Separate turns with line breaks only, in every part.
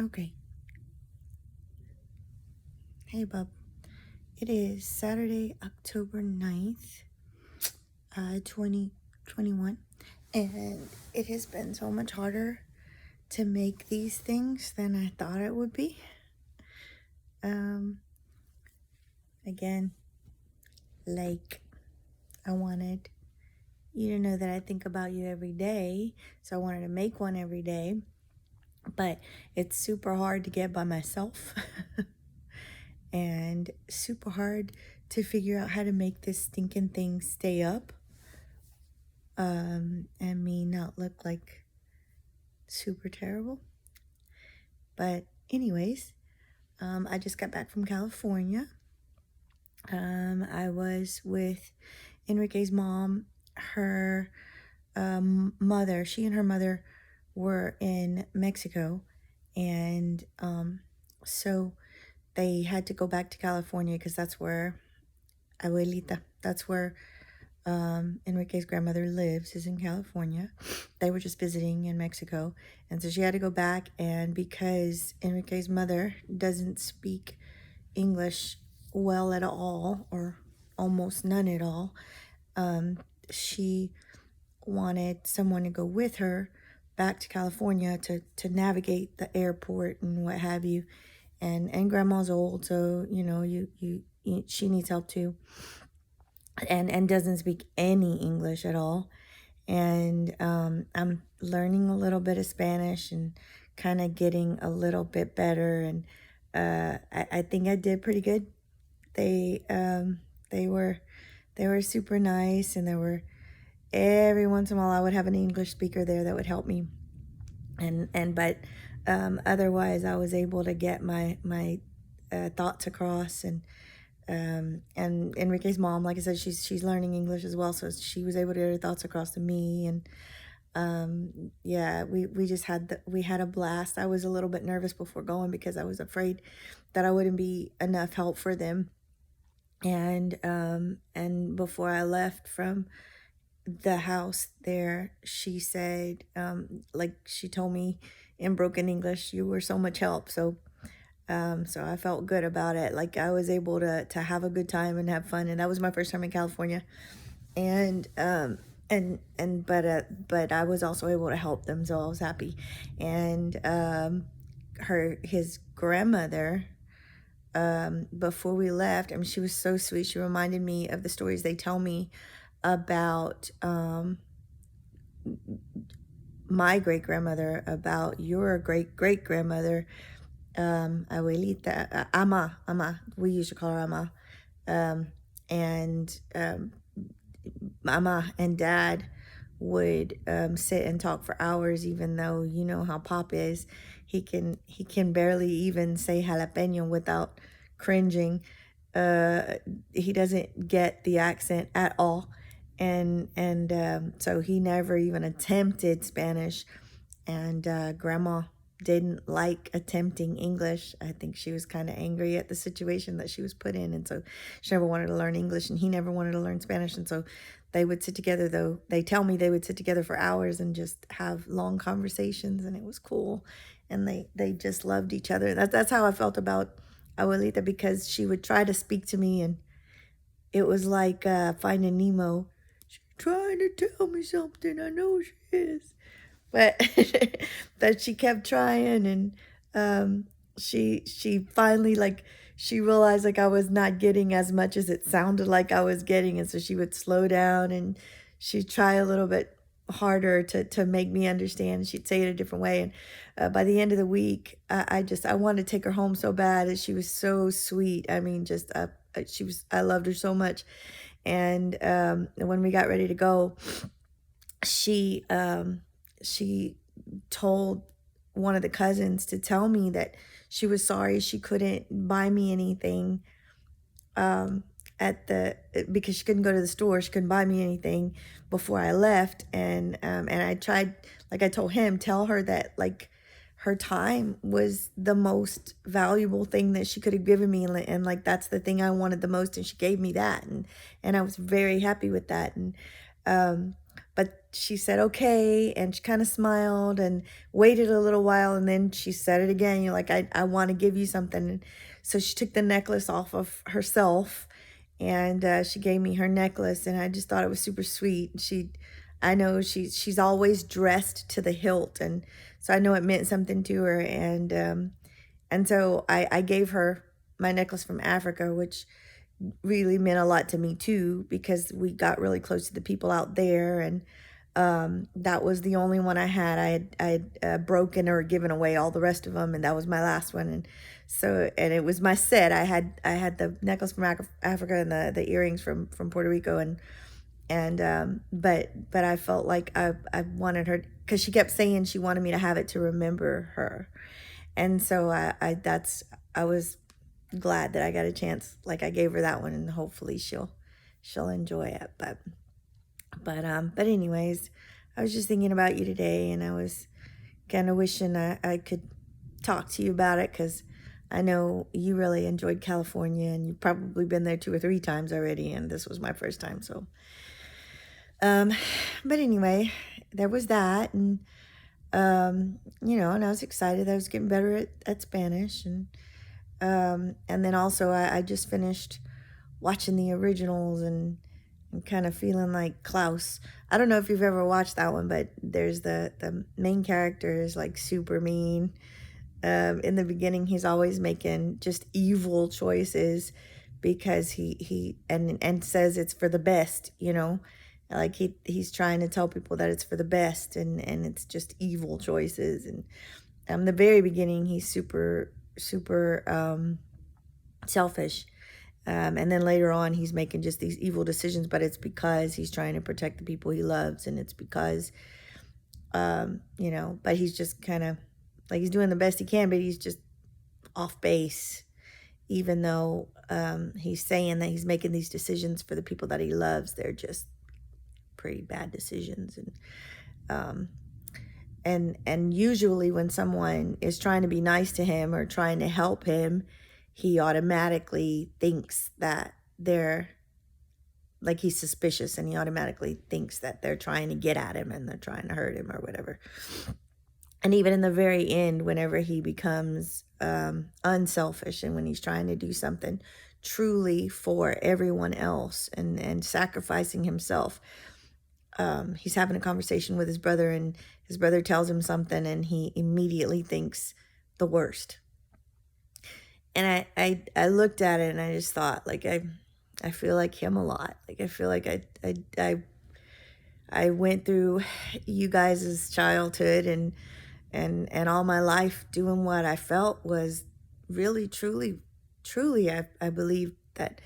Okay. Hey, bub. It is Saturday, October 9th, 2021. And it has been so much harder to make these things than I thought it would be. Um, Again, like, I wanted you to know that I think about you every day. So I wanted to make one every day. But it's super hard to get by myself. And super hard to figure out how to make this stinking thing stay up, and me not look like super terrible. But anyways, I just got back from California. I was with Enrique's mom. Her mother, she and her mother were in Mexico, and so they had to go back to California because that's where abuelita, that's where Enrique's grandmother lives, is in California. They were just visiting in Mexico. And so she had to go back. And because Enrique's mother doesn't speak English well at all, or almost none at all, she wanted someone to go with her back to California to navigate the airport and what have you. And grandma's old, so she needs help too, and doesn't speak any English at all. And I'm learning a little bit of Spanish and kind of getting a little bit better. And I think I did pretty good. They they were they were super nice, and there were every once in a while I would have an English speaker there that would help me. But otherwise I was able to get my thoughts across. And Enrique's mom, like I said, she's learning English as well, so she was able to get her thoughts across to me. And yeah, we just we had a blast. I was a little bit nervous before going because I was afraid that I wouldn't be enough help for them. And before I left from the house there, she said, like, she told me in broken English, "You were so much help." So I felt good about it. Like, I was able to have a good time and have fun, and that was my first time in California. And but I was also able to help them, so I was happy. And his grandmother, before we left, I mean, she was so sweet. She reminded me of the stories they tell me about my great grandmother, about your great great grandmother, abuelita, ama. We used to call her ama. And Mama and Dad would sit and talk for hours, even though you know how Pop is. He can barely even say jalapeno without cringing. He doesn't get the accent at all, and so he never even attempted Spanish. And Grandma didn't like attempting English. I think she was kind of angry at the situation that she was put in, and so she never wanted to learn English, and he never wanted to learn Spanish. And so they would sit together, though. They tell me they would sit together for hours and just have long conversations, and it was cool. And they just loved each other. That's how I felt about Abuelita, because she would try to speak to me, and it was like Finding Nemo. She's trying to tell me something. I know she is, but that she kept trying. And she finally, like, she realized, like, I was not getting as much as it sounded like I was getting, and so she would slow down and she'd try a little bit harder to make me understand. She'd say it a different way. And by the end of the week, I wanted to take her home so bad, and she was so sweet. I mean, just I loved her so much. And when we got ready to go, she she told one of the cousins to tell me that she was sorry she couldn't buy me anything, at the because she couldn't go to the store. She couldn't buy me anything before I left. And I tried, like I told him, tell her that, like, her time was the most valuable thing that she could have given me, and like, that's the thing I wanted the most, and she gave me that. And I was very happy with that. And But she said, okay. And she kind of smiled and waited a little while. And then she said it again. You're like, I want to give you something. And so she took the necklace off of herself and she gave me her necklace. And I just thought it was super sweet. I know she's always dressed to the hilt. And so I know it meant something to her. And so I gave her my necklace from Africa, which really meant a lot to me too, because we got really close to the people out there. And that was the only one I had. I had broken or given away all the rest of them, and that was my last one. And so, and it was my set. I had the necklace from Africa and the earrings from Puerto Rico, but I felt like I wanted her, because she kept saying she wanted me to have it to remember her. And so I was glad that I got a chance. Like, I gave her that one, and hopefully she'll enjoy it. But anyways, I was just thinking about you today, and I was kind of wishing I could talk to you about it, because I know you really enjoyed California, and you've probably been there 2 or 3 times already, and this was my first time. So but anyway, there was that. And and I was excited that I was getting better at Spanish. And then also I just finished watching the originals, and kind of feeling like Klaus. I don't know if you've ever watched that one, but there's the main character is like super mean. In the beginning, he's always making just evil choices because he says it's for the best, like he's trying to tell people that it's for the best, and it's just evil choices. And the very beginning, he's super selfish. And then later on, he's making just these evil decisions, but it's because he's trying to protect the people he loves. And it's because, but he's just kind of like, he's doing the best he can, but he's just off base, even though he's saying that he's making these decisions for the people that he loves. They're just pretty bad decisions. And usually when someone is trying to be nice to him or trying to help him, he automatically thinks that they're, like, he's suspicious, and he automatically thinks that they're trying to get at him and they're trying to hurt him or whatever. And even in the very end, whenever he becomes unselfish, and when he's trying to do something truly for everyone else and sacrificing himself, he's having a conversation with his brother, and his brother tells him something, and he immediately thinks the worst. And I looked at it, and I just thought, like, I feel like him a lot. Like, I feel like I went through you guys' childhood and all my life doing what I felt was really, truly, I believe that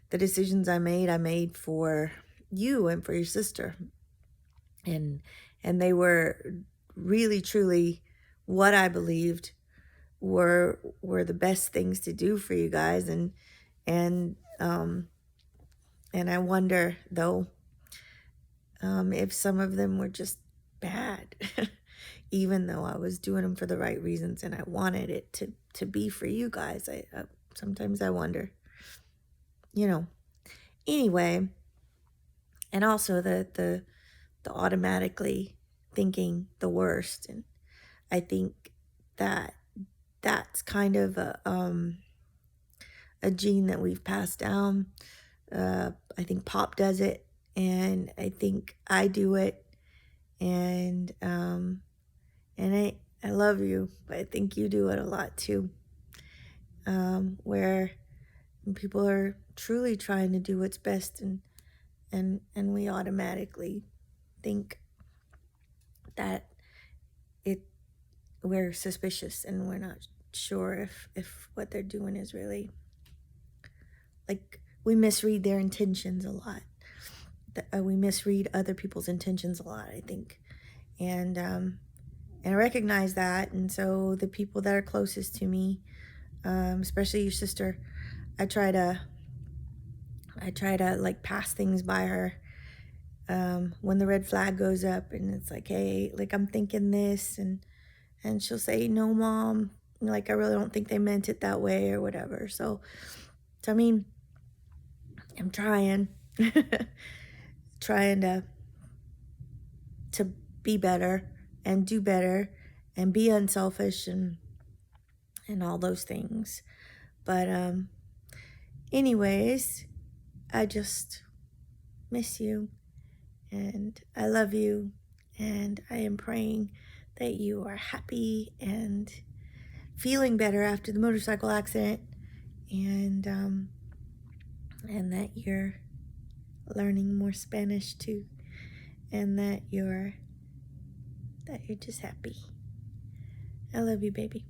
the decisions I made for you and for your sister. And they were really, truly what I believed were the best things to do for you guys. And I wonder, though, if some of them were just bad, even though I was doing them for the right reasons and I wanted it to be for you guys. Sometimes I wonder, anyway. And also the automatically thinking the worst. And I think that that's kind of a gene that we've passed down. I think Pop does it, and I think I do it. And I love you, but I think you do it a lot too. Where people are truly trying to do what's best, and we automatically think that we're suspicious, and we're not sure if what they're doing is really, like, we misread their intentions a lot. We misread other people's intentions a lot, I think. And I recognize that. And so the people that are closest to me, especially your sister, I try to like pass things by her. When the red flag goes up and it's like, hey, like, I'm thinking this, and she'll say, no, Mom, like, I really don't think they meant it that way or whatever. So I mean, I'm trying to to be better and do better and be unselfish and all those things. But anyways, I just miss you and I love you, and I am praying that you are happy and feeling better after the motorcycle accident, and that you're learning more Spanish too, and that you're just happy. I love you, baby.